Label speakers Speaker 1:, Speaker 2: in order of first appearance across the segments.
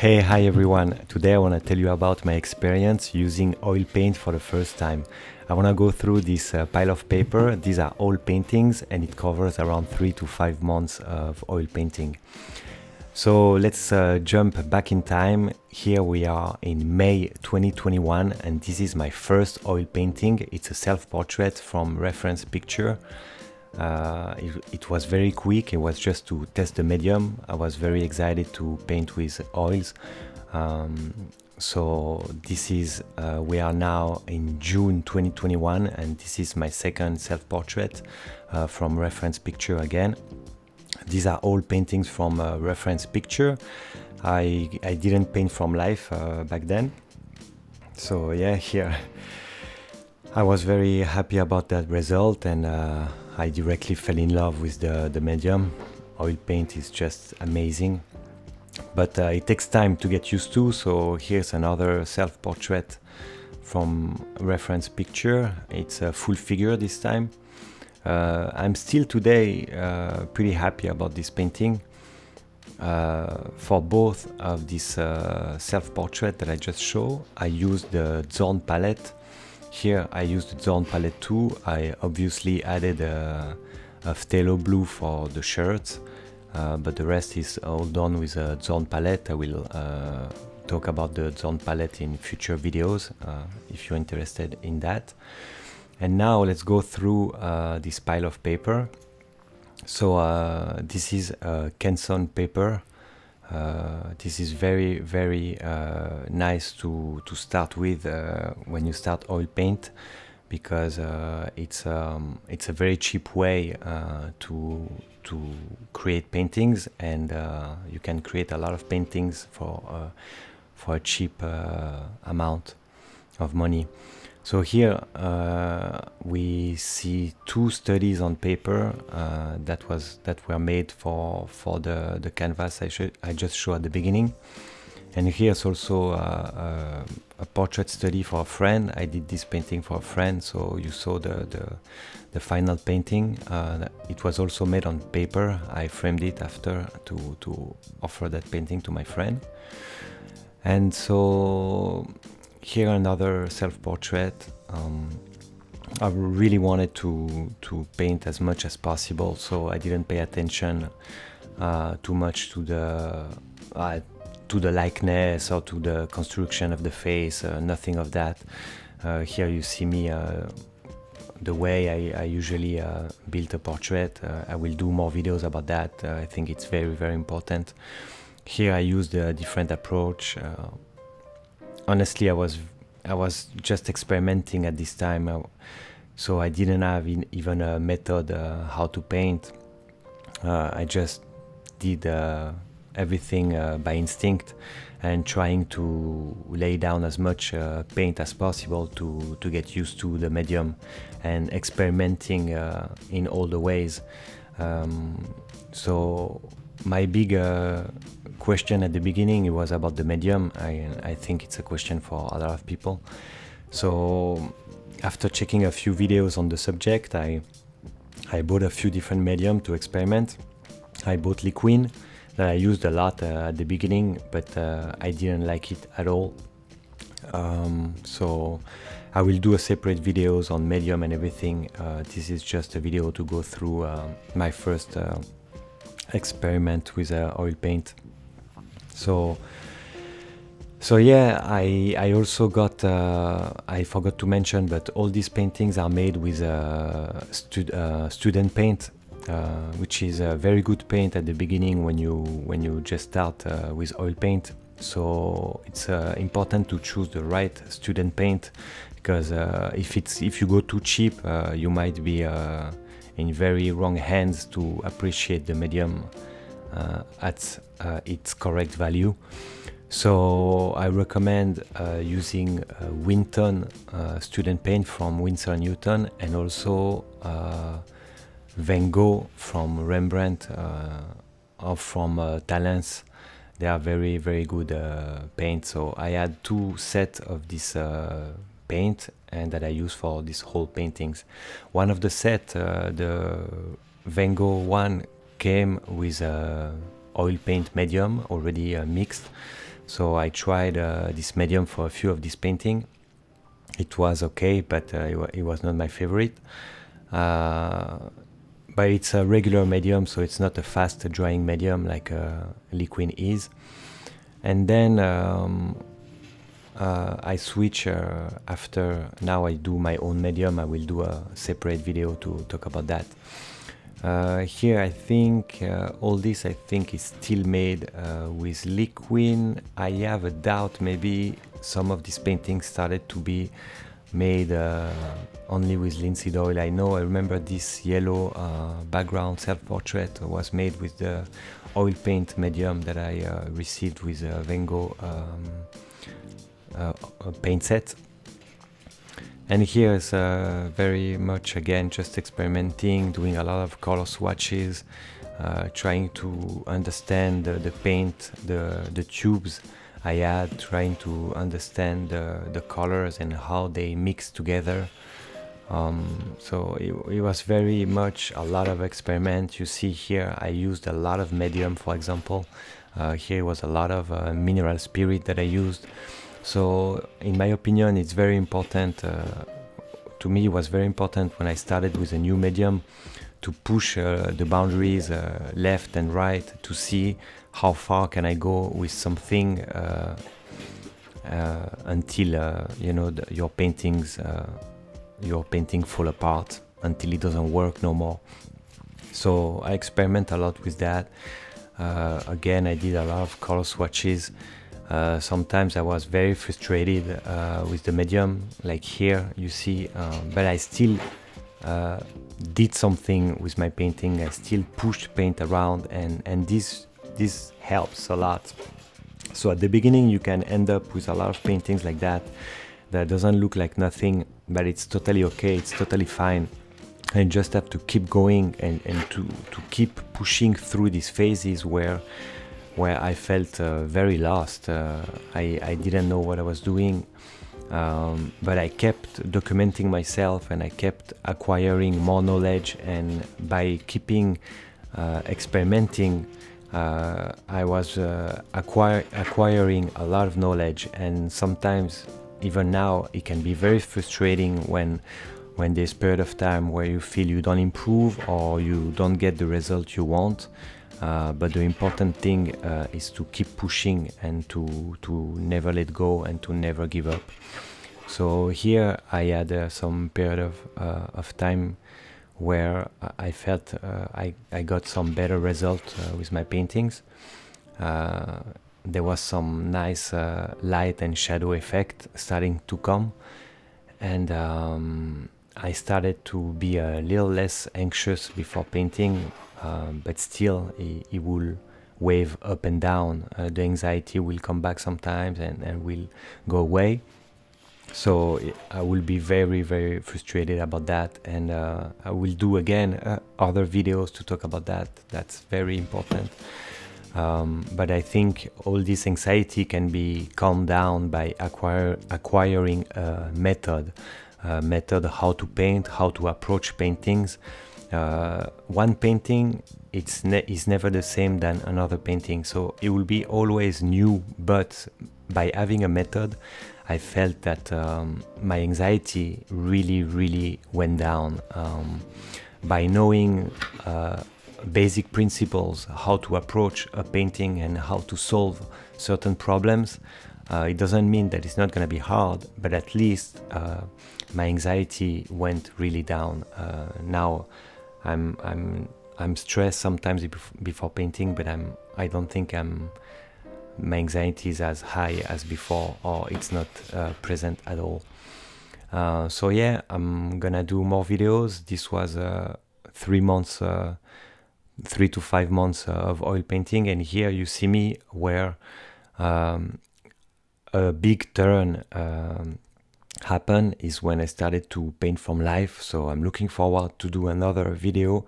Speaker 1: Hi everyone. Today I want to tell you about my experience using oil paint for the first time. I want to go through this pile of paper. These are all paintings and it covers around 3 to 5 months of oil painting. So let's jump back in time. Here we are in May 2021 and this is my first oil painting. It's a self-portrait from reference picture. It was very quick. It was just to test the medium. I was very excited to paint with oils. So this is we are now in June 2021 and this is my second self-portrait from reference picture again. These are all paintings from reference picture. I didn't paint from life back then. So yeah, here I was very happy about that result and I directly fell in love with the medium. Oil paint is just amazing, but it takes time to get used to. So here's another self-portrait from reference picture. It's a full figure this time. I'm still today pretty happy about this painting. For both of this self-portrait that I just showed, I used the Zorn palette. Here I used the Zorn palette too. I obviously added a phthalo blue for the shirts, but the rest is all done with a Zorn palette. I will talk about the Zorn palette in future videos if you're interested in that. And now let's go through this pile of paper. So this is Kenson paper. This is very nice to start with when you start oil paint, because it's a very cheap way to create paintings, and you can create a lot of paintings for a cheap amount of money. So here we see two studies on paper that were made for the canvas I just showed at the beginning, and here's also a portrait study for a friend. I did this painting for a friend, so you saw the final painting. It was also made on paper. I framed it after to offer that painting to my friend. And so here another self-portrait. I really wanted to paint as much as possible, so I didn't pay attention too much to the likeness or to the construction of the face, nothing of that. Here you see me the way I usually build a portrait. I will do more videos about that. I think it's very important. Here I used a different approach. Honestly, I was just experimenting at this time, so I didn't have even a method how to paint. I just did everything by instinct and trying to lay down as much paint as possible to get used to the medium and experimenting in all the ways. So my big question at the beginning, it was about the medium. I think it's a question for a lot of people. So after checking a few videos on the subject, I bought a few different medium to experiment. I bought liquid that I used a lot at the beginning, but I didn't like it at all. So I will do a separate videos on medium and everything. This is just a video to go through my first experiment with oil paint. So yeah, I also got, I forgot to mention, but all these paintings are made with student paint, which is a very good paint at the beginning when you just start with oil paint. So it's important to choose the right student paint, because if you go too cheap, you might be in very wrong hands to appreciate the medium at its correct value. So I recommend using Winton student paint from Winsor & Newton, and also Van Gogh from Rembrandt or from Talents. They are very good paint. So I had two sets of this paint and that I use for this whole paintings. One of the set, the Van Gogh one, came with oil paint medium already mixed. So I tried this medium for a few of these paintings. It was okay, but it was not my favorite. But it's a regular medium, so it's not a fast drying medium like liquid is. And then I switch after. Now I do my own medium. I will do a separate video to talk about that. Here I think all this I think is still made with liquid. I have a doubt maybe some of these paintings started to be made only with linseed oil. I remember this yellow background self-portrait was made with the oil paint medium that I received with Van Gogh paint set. And here is very much again just experimenting, doing a lot of color swatches, trying to understand the paint, the tubes I had, trying to understand the colors and how they mix together. So it was very much a lot of experiment. You see here I used a lot of medium, for example. Here was a lot of mineral spirit that I used. So in my opinion it's very important, to me it was very important when I started with a new medium to push the boundaries left and right to see how far can I go with something until your painting fall apart, until it doesn't work no more. So I experiment a lot with that. Again, I did a lot of color swatches. Sometimes I was very frustrated with the medium, like here you see, but I still did something with my painting. I still pushed paint around, and this helps a lot. So at the beginning you can end up with a lot of paintings like that doesn't look like nothing, but it's totally okay, it's totally fine. And you just have to keep going and to keep pushing through these phases where I felt very lost. I didn't know what I was doing, but I kept documenting myself and I kept acquiring more knowledge, and by keeping experimenting, I was acquiring a lot of knowledge. And sometimes even now it can be very frustrating when there's a period of time where you feel you don't improve or you don't get the result you want. But the important thing is to keep pushing and to never let go and to never give up. So here I had some period of time where I felt I got some better result with my paintings. There was some nice light and shadow effect starting to come, and I started to be a little less anxious before painting, but still it will wave up and down. The anxiety will come back sometimes and will go away. So I will be very, very frustrated about that, and I will do again other videos to talk about that. That's very important. But I think all this anxiety can be calmed down by acquiring a method how to paint, how to approach paintings. One painting is never the same than another painting, so it will be always new, but by having a method I felt that my anxiety really went down. By knowing basic principles, how to approach a painting and how to solve certain problems, it doesn't mean that it's not going to be hard, but at least my anxiety went really down. Now I'm stressed sometimes before painting, but I don't think my anxiety is as high as before, or it's not present at all. So yeah, I'm gonna do more videos. This was 3 to 5 months of oil painting, and here you see me where a big turn happened is when I started to paint from life. So I'm looking forward to do another video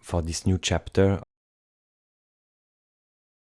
Speaker 1: for this new chapter